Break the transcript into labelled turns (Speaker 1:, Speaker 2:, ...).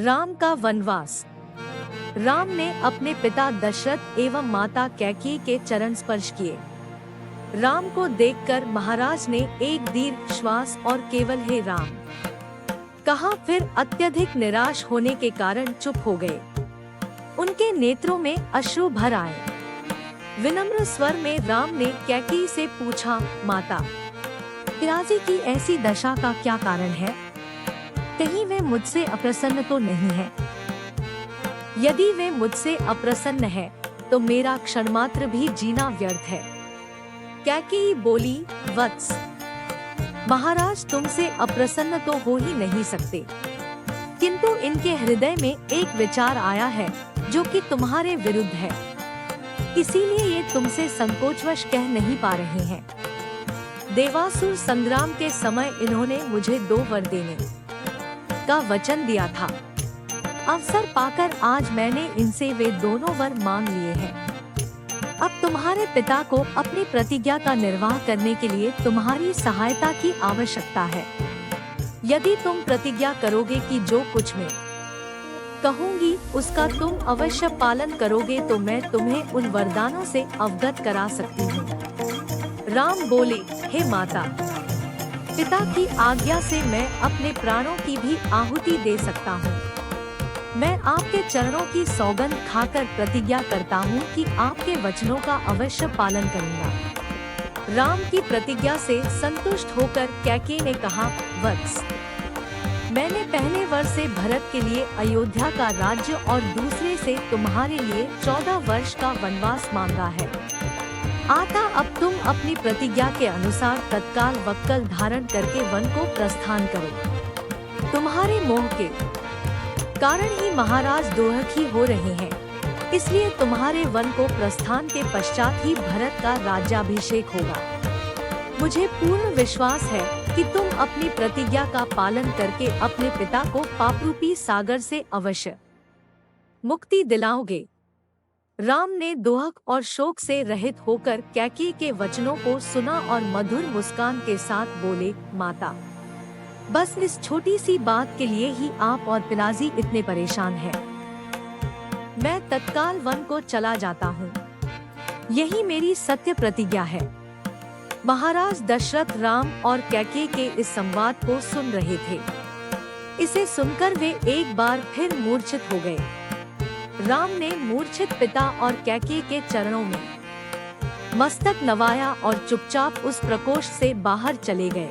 Speaker 1: राम का वनवास। राम ने अपने पिता दशरथ एवं माता कैकेयी के चरण स्पर्श किए। राम को देखकर महाराज ने एक दीर्घ श्वास और केवल हे राम कहा, फिर अत्यधिक निराश होने के कारण चुप हो गए। उनके नेत्रों में अश्रु भर आए। विनम्र स्वर में राम ने कैकेयी से पूछा, माता, पिताजी की ऐसी दशा का क्या कारण है? कहीं वे मुझसे अप्रसन्न तो नहीं है? यदि वे मुझसे अप्रसन्न है तो मेरा क्षणमात्र भी जीना व्यर्थ है। कैकेयी बोली, वत्स, महाराज तुमसे अप्रसन्न तो हो ही नहीं सकते, किंतु इनके हृदय में एक विचार आया है जो कि तुम्हारे विरुद्ध है, इसीलिए ये तुमसे संकोचवश कह नहीं पा रहे हैं। देवासुर संग्राम के समय इन्होंने मुझे 2 वर देने का वचन दिया था। अवसर पाकर आज मैंने इनसे वे दोनों वर मांग लिए हैं। अब तुम्हारे पिता को अपनी प्रतिज्ञा का निर्वाह करने के लिए तुम्हारी सहायता की आवश्यकता है। यदि तुम प्रतिज्ञा करोगे कि जो कुछ मैं कहूँगी उसका तुम अवश्य पालन करोगे तो मैं तुम्हें उन वरदानों से अवगत करा सकती हूँ। राम बोले, हे माता, पिता की आज्ञा से मैं अपने प्राणों की भी आहुति दे सकता हूँ। मैं आपके चरणों की सौगंध खाकर प्रतिज्ञा करता हूँ कि आपके वचनों का अवश्य पालन करूँगा। राम की प्रतिज्ञा से संतुष्ट होकर कैकेयी ने कहा, वत्स, मैंने पहले वर से भरत के लिए अयोध्या का राज्य और दूसरे से तुम्हारे लिए 14 वर्ष का वनवास मांगा है। आता अब तुम अपनी प्रतिज्ञा के अनुसार तत्काल वक्कल धारण करके वन को प्रस्थान करो। तुम्हारे मोह के कारण ही महाराज दोहखी हो रहे हैं, इसलिए तुम्हारे वन को प्रस्थान के पश्चात ही भरत का राज्याभिषेक होगा। मुझे पूर्ण विश्वास है कि तुम अपनी प्रतिज्ञा का पालन करके अपने पिता को पापरूपी सागर से अवश्य मुक्ति दिलाओगे। राम ने दोहक और शोक से रहित होकर कैकेयी के वचनों को सुना और मधुर मुस्कान के साथ बोले, माता, बस इस छोटी सी बात के लिए ही आप और पिताजी इतने परेशान हैं। मैं तत्काल वन को चला जाता हूँ, यही मेरी सत्य प्रतिज्ञा है। महाराज दशरथ राम और कैकेयी के इस संवाद को सुन रहे थे। इसे सुनकर वे एक बार फिर मूर्छित हो गए। राम ने मूर्छित पिता और कैकेयी के चरणों में मस्तक नवाया और चुपचाप उस प्रकोष्ठ से बाहर चले गए।